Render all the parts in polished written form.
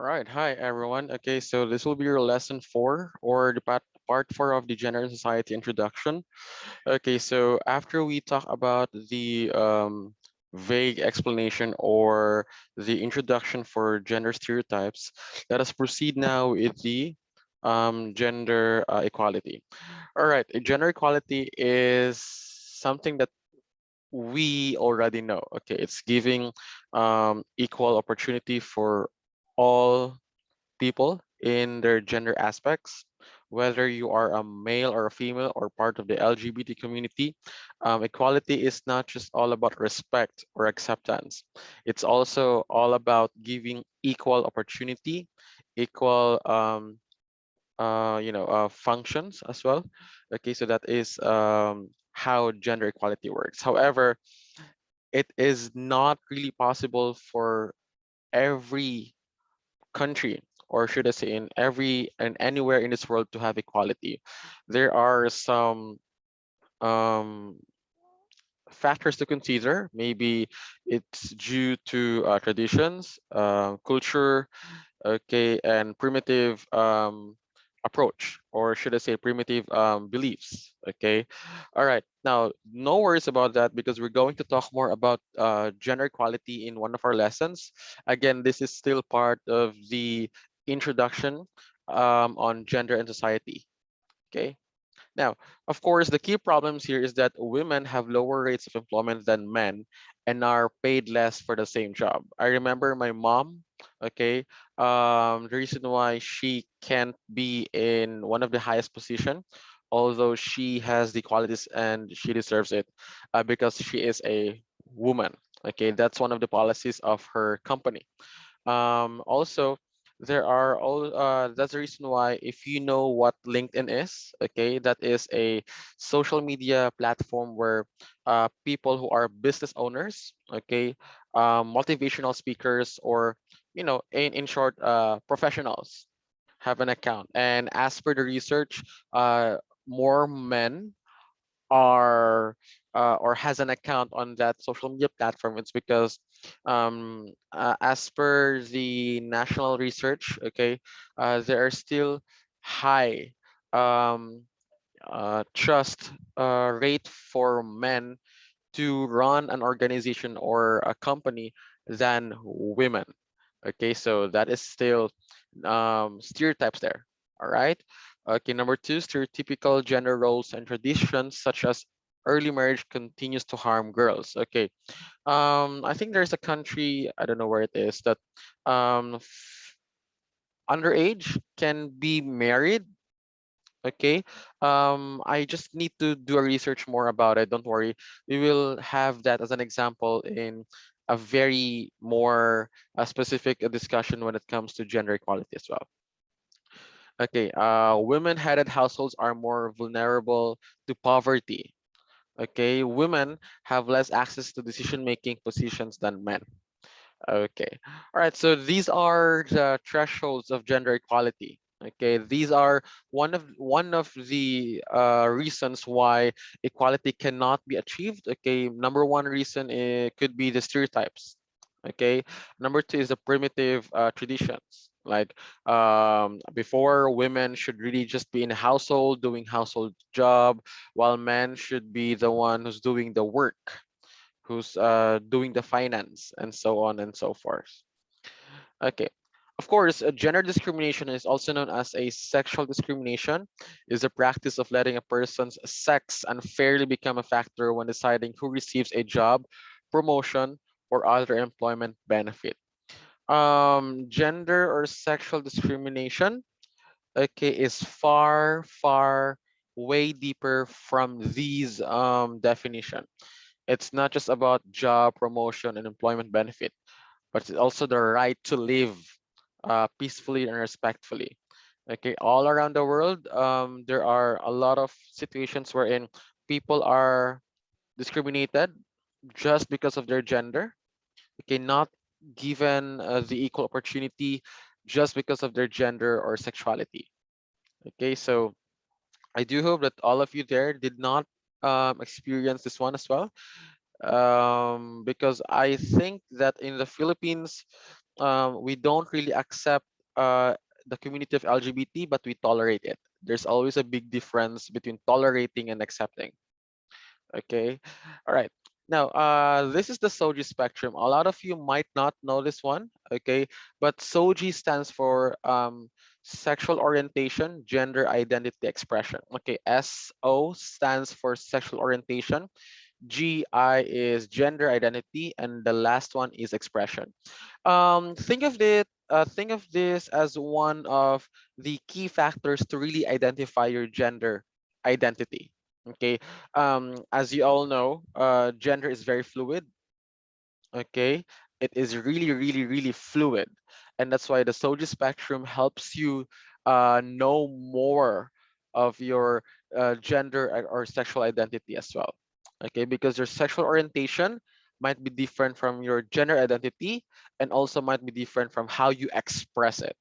All right, hi everyone. Okay, so this will be your lesson four or the part four of the Gender and Society introduction. Okay, so after we talk about the vague explanation or the introduction for gender stereotypes, let us proceed now with the gender equality. All right, gender equality is something that we already know. Okay, it's giving equal opportunity for all people in their gender aspects, whether you are a male or a female or part of the LGBT community. Equality is not just all about respect or acceptance. It's also all about giving equal opportunity, equal functions as well. Okay, so that is how gender equality works. However, it is not really possible for every country, or should I say in every and anywhere in this world, to have equality. There are some um, factors to consider. Maybe it's due to traditions, culture, okay, and primitive approach, or should I say primitive beliefs. Okay, all right, now no worries about that, because we're going to talk more about gender equality in one of our lessons. Again, this is still part of the introduction on gender and society. Okay, now, of course, the key problems here is that women have lower rates of employment than men and are paid less for the same job. I remember my mom, okay, the reason why she can't be in one of the highest position, although she has the qualities and she deserves it, because she is a woman. Okay, that's one of the policies of her company. Also, there are all that's the reason why, if you know what LinkedIn is, okay, that is a social media platform where people who are business owners, okay, motivational speakers, or in short, professionals have an account. And as per the research, more men are or has an account on that social media platform. It's because as per the national research, okay, there are still high um, trust rate for men to run an organization or a company than women. Okay, so that is still stereotypes there. All right. Okay, number two, stereotypical gender roles and traditions such as early marriage continues to harm girls. Okay, I think there's a country, I don't know where it is, that underage can be married. Okay, I just need to do a research more about it. Don't worry, we will have that as an example in a very more specific discussion when it comes to gender equality as well. Okay, women-headed households are more vulnerable to poverty. Okay, women have less access to decision-making positions than men. Okay, all right, so these are the thresholds of gender equality. Okay, these are one of the reasons why equality cannot be achieved. Okay, number one reason, it could be the stereotypes. Okay, number two is the primitive traditions. Like before, women should really just be in a household doing household job, while men should be the one who's doing the work, who's doing the finance, and so on and so forth. Okay. Of course, gender discrimination is also known as a sexual discrimination, is the practice of letting a person's sex unfairly become a factor when deciding who receives a job, promotion, or other employment benefit. Gender or sexual discrimination, okay, is far, far way deeper from these definition. It's not just about job, promotion, and employment benefit, but it's also the right to live peacefully and respectfully. Okay, all around the world, there are a lot of situations wherein people are discriminated just because of their gender. Okay, not given the equal opportunity just because of their gender or sexuality. Okay, so I do hope that all of you there did not experience this one as well, because I think that in the Philippines, we don't really accept the community of LGBT, but we tolerate it. There's always a big difference between tolerating and accepting. Okay, all right. Now, this is the Soju spectrum. A lot of you might not know this one, okay? But Soji stands for sexual orientation, gender identity expression. Okay, SO stands for sexual orientation, GI is gender identity, and the last one is expression. Think of this as one of the key factors to really identify your gender identity. Okay, as you all know, gender is very fluid. Okay, it is really, really, really fluid, and that's why the Soji spectrum helps you know more of your gender or sexual identity as well. Okay, because your sexual orientation might be different from your gender identity, and also might be different from how you express it.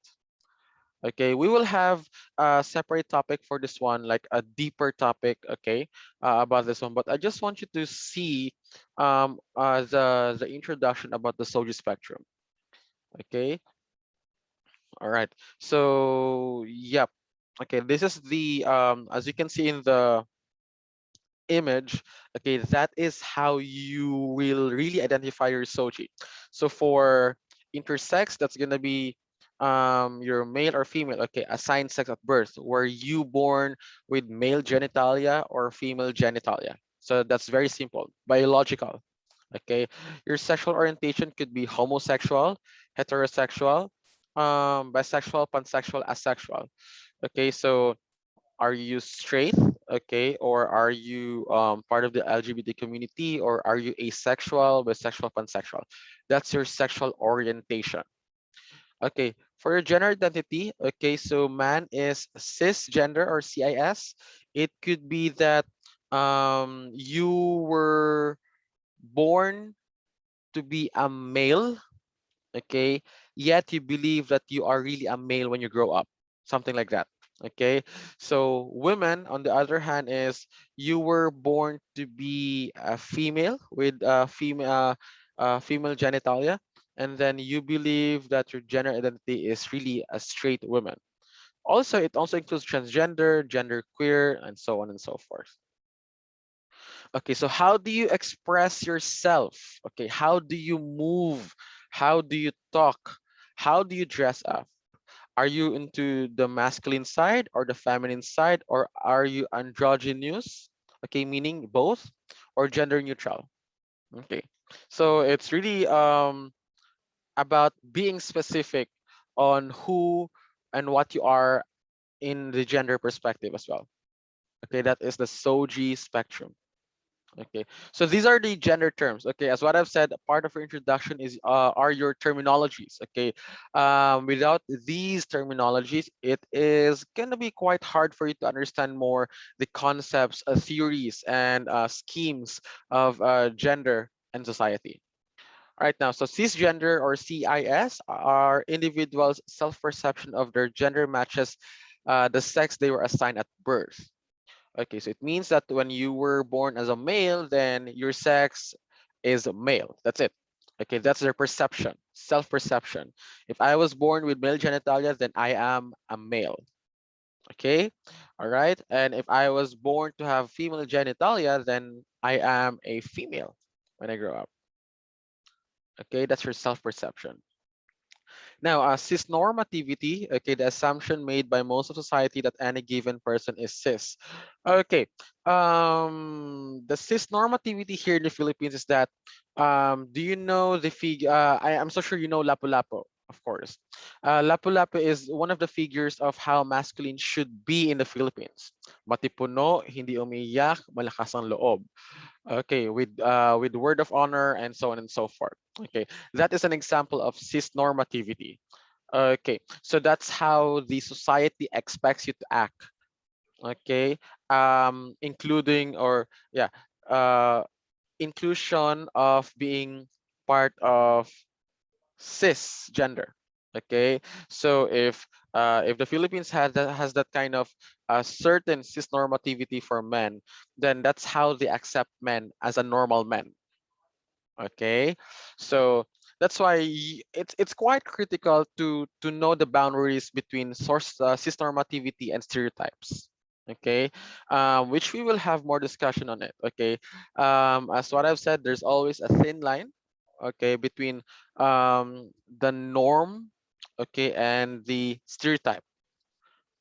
Okay, we will have a separate topic for this one, like a deeper topic, okay, about this one. But I just want you to see the introduction about the Soji spectrum. Okay, all right. So, yep. Okay, this is the as you can see in the image, okay, that is how you will really identify your Soji. So for intersex, that's gonna be your male or female. Okay, assigned sex at birth. Were you born with male genitalia or female genitalia? So that's very simple, biological. Okay, your sexual orientation could be homosexual, heterosexual, bisexual, pansexual, asexual. Okay, so are you straight? Okay, or are you part of the LGBT community, or are you asexual, bisexual, pansexual? That's your sexual orientation. Okay, for your gender identity, okay, so man is cisgender or CIS. It could be that you were born to be a male, okay, yet you believe that you are really a male when you grow up, something like that. Okay, so women on the other hand is you were born to be a female with female genitalia, and then you believe that your gender identity is really a straight woman. Also, it also includes transgender, genderqueer, and so on and so forth. Okay, so how do you express yourself? Okay, how do you move? How do you talk? How do you dress up? Are you into the masculine side or the feminine side, or are you androgynous? Okay, meaning both, or gender neutral. Okay, so it's really about being specific on who and what you are in the gender perspective as well. Okay, that is the Soji spectrum. Okay, so these are the gender terms. Okay, as what I've said, part of your introduction is are your terminologies. Okay, without these terminologies, it is gonna be quite hard for you to understand more the concepts, theories, and schemes of gender and society. All right, now, so cisgender or CIS are individuals' self-perception of their gender matches the sex they were assigned at birth. Okay, so it means that when you were born as a male, then your sex is male. That's it. Okay, that's their perception, self-perception. If I was born with male genitalia, then I am a male. Okay, all right. And if I was born to have female genitalia, then I am a female when I grow up. Okay, that's your self-perception. Now, cisnormativity, okay, the assumption made by most of society that any given person is cis. Okay, the cisnormativity here in the Philippines is that, do you know the figure? I'm so sure you know Lapu-Lapu, of course. Lapu-Lapu is one of the figures of how masculine should be in the Philippines. Matipuno, hindi umiyak, malakas ang loob. Okay, with word of honor and so on and so forth. Okay, that is an example of cisnormativity. Okay, so that's how the society expects you to act. Okay, including or yeah, uh, inclusion of being part of cisgender. Okay, so if the Philippines has that kind of certain cisnormativity for men, then that's how they accept men as a normal man. Okay, so That's why it's quite critical to know the boundaries between source cisnormativity and stereotypes. Okay, which we will have more discussion on it. Okay, as what I've said, there's always a thin line. Okay, between the norm, okay, and the stereotype.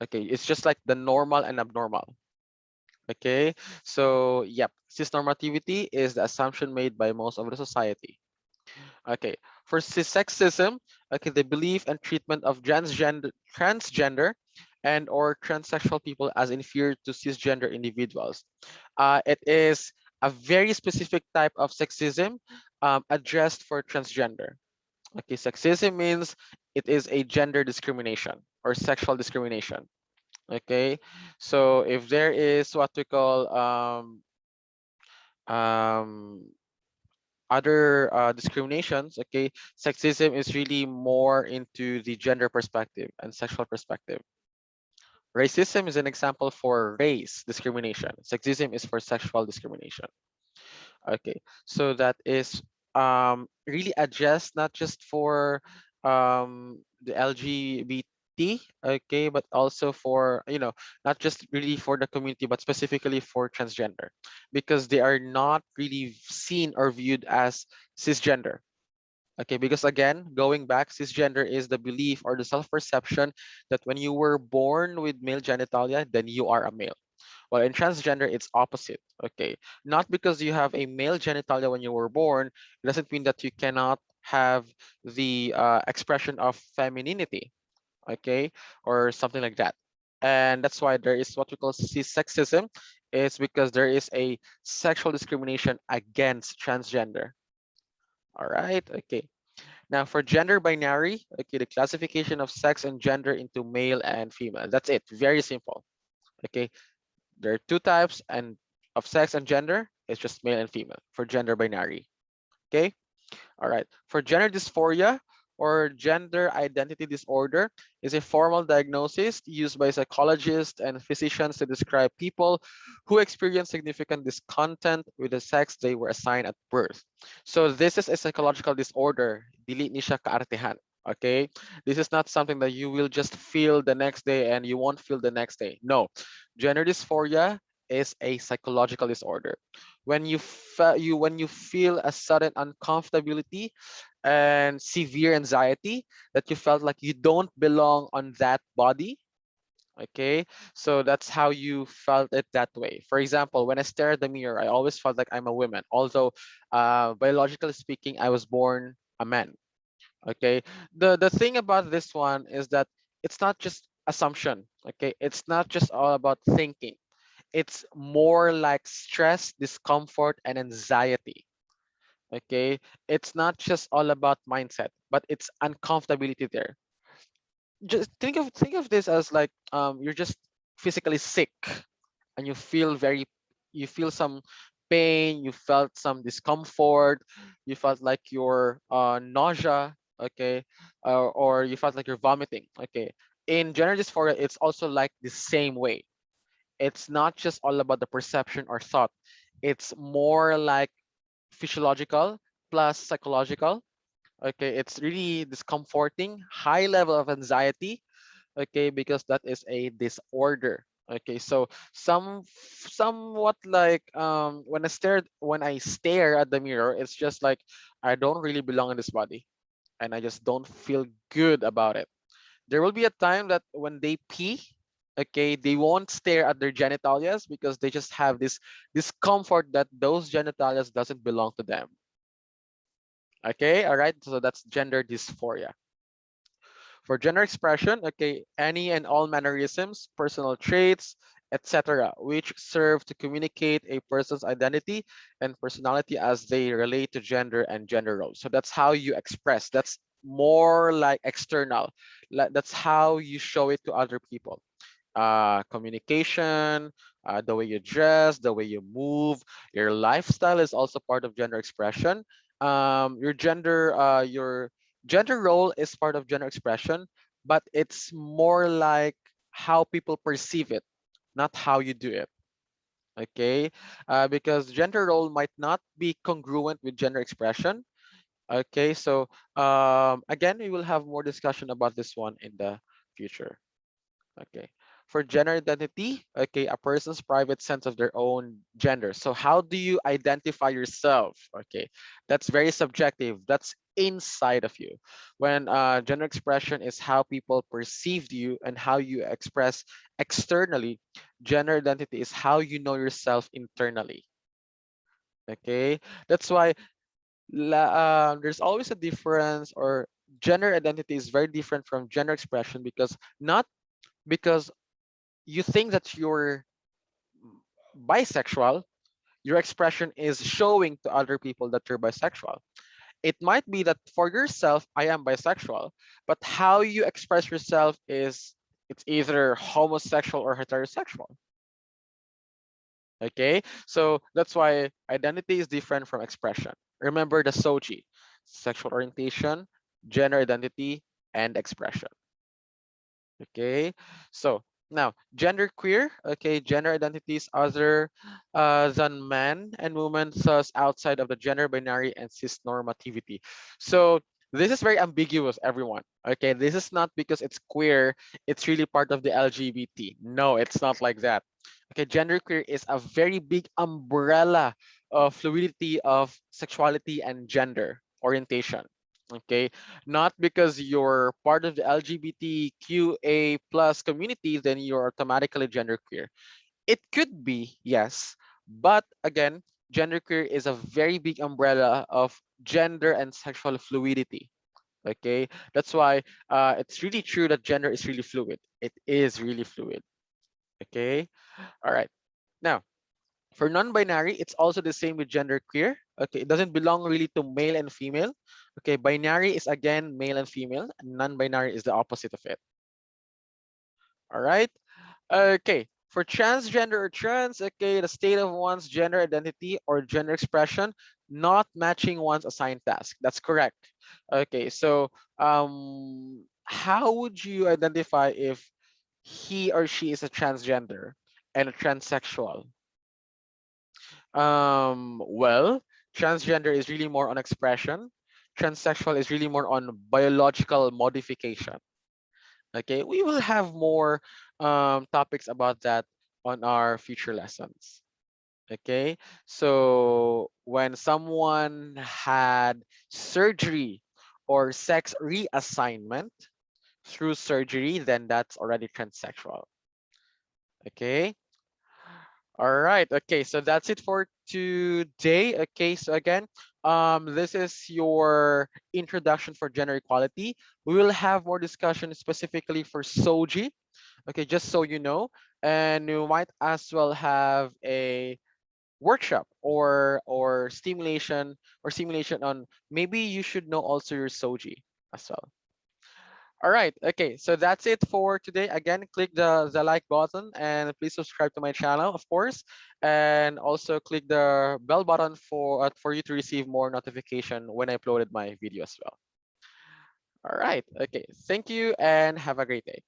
Okay, it's just like the normal and abnormal. Okay, so yep, cisnormativity is the assumption made by most of the society. Okay, for sexism, okay, the belief and treatment of transgender and or transsexual people as inferior to cisgender individuals. It is a very specific type of sexism addressed for transgender. Okay, sexism means it is a gender discrimination or sexual discrimination. Okay, so if there is what we call um, other discriminations, okay, sexism is really more into the gender perspective and sexual perspective. Racism is an example for race discrimination. Sexism is for sexual discrimination. Okay, so that is really addressed not just for the LGBT, okay, but also for, you know, not just really for the community, but specifically for transgender, because they are not really seen or viewed as cisgender. Okay, because again, going back, cisgender is the belief or the self-perception that when you were born with male genitalia, then you are a male. Well, in transgender, it's opposite. Okay, not because you have a male genitalia when you were born, it doesn't mean that you cannot have the expression of femininity. Okay, or something like that. And that's why there is what we call cissexism. It's because there is a sexual discrimination against transgender. All right. Okay. Now for gender binary, okay, the classification of sex and gender into male and female. That's it. Very simple. Okay, there are two types and of sex and gender. It's just male and female for gender binary. Okay. All right. For gender dysphoria or gender identity disorder is a formal diagnosis used by psychologists and physicians to describe people who experience significant discontent with the sex they were assigned at birth. So this is a psychological disorder. Dili ni siya kaartehan. Okay, this is not something that you will just feel the next day and you won't feel the next day. No, gender dysphoria is a psychological disorder. When when you feel a sudden uncomfortability and severe anxiety that you felt like you don't belong on that body. Okay, so that's how you felt it that way. For example, when I stare at the mirror, I always felt like I'm a woman, although biologically speaking, I was born a man. Okay, the thing about this one is that it's not just assumption. Okay, it's not just all about thinking. It's more like stress, discomfort, and anxiety. Okay, it's not just all about mindset, but it's uncomfortability there. Just think of this as like you're just physically sick and you feel some pain, you felt some discomfort, you felt like you're nausea. Okay, or you felt like you're vomiting. Okay, in gender dysphoria it's also like the same way. It's not just all about the perception or thought, it's more like physiological plus psychological. Okay, it's really discomforting, high level of anxiety. Okay, because that is a disorder. Okay, so somewhat like when I stare at the mirror, it's just like I don't really belong in this body and I just don't feel good about it. There will be a time that when they pee, okay, they won't stare at their genitalias because they just have this discomfort that those genitalias doesn't belong to them. Okay, all right, so that's gender dysphoria. For gender expression, okay, any and all mannerisms, personal traits, etc., which serve to communicate a person's identity and personality as they relate to gender and gender roles. So that's how you express. That's more like external. That's how you show it to other people. Communication, the way you dress, the way you move, your lifestyle is also part of gender expression. Your gender role is part of gender expression, but it's more like how people perceive it, not how you do it. Okay, because gender role might not be congruent with gender expression. Okay, so again, we will have more discussion about this one in the future. Okay. For gender identity, okay, a person's private sense of their own gender. So how do you identify yourself? Okay, that's very subjective. That's inside of you. When gender expression is how people perceive you and how you express externally, gender identity is how you know yourself internally. Okay, that's why there's always a difference, or gender identity is very different from gender expression, because not because you think that you're bisexual, your expression is showing to other people that you're bisexual. It might be that for yourself, I am bisexual, but how you express yourself is it's either homosexual or heterosexual. Okay, so that's why identity is different from expression. Remember the SOGI: sexual orientation, gender identity, and expression. Okay, so now gender queer. Okay, gender identities other than man and woman, thus outside of the gender binary and cisnormativity. So this is very ambiguous, everyone. Okay, this is not because it's queer, it's really part of the LGBT. No, it's not like that. Okay, gender queer is a very big umbrella of fluidity of sexuality and gender orientation. Okay, not because you're part of the LGBTQA plus community, then you're automatically genderqueer. It could be, yes, but again, genderqueer is a very big umbrella of gender and sexual fluidity. Okay, that's why it's really true that gender is really fluid. It is really fluid. Okay, all right. Now, for non-binary, it's also the same with genderqueer. Okay, it doesn't belong really to male and female. Okay, binary is again male and female. Non-binary is the opposite of it. All right. Okay. For transgender or trans, okay, the state of one's gender identity or gender expression not matching one's assigned task. That's correct. Okay, so how would you identify if he or she is a transgender and a transsexual? Well, transgender is really more on expression. Transsexual is really more on biological modification. Okay, we will have more topics about that on our future lessons. Okay, so when someone had surgery or sex reassignment through surgery, then that's already transsexual. Okay. All right. Okay. So that's it for today. Okay. So again, this is your introduction for gender equality. We will have more discussion specifically for SOGI. Okay, just so you know, and you might as well have a workshop or simulation on maybe you should know also your SOGI as well. All right. Okay. So that's it for today. Again, click the like button and please subscribe to my channel, of course, and also click the bell button for you to receive more notification when I uploaded my video as well. All right. Okay. Thank you and have a great day.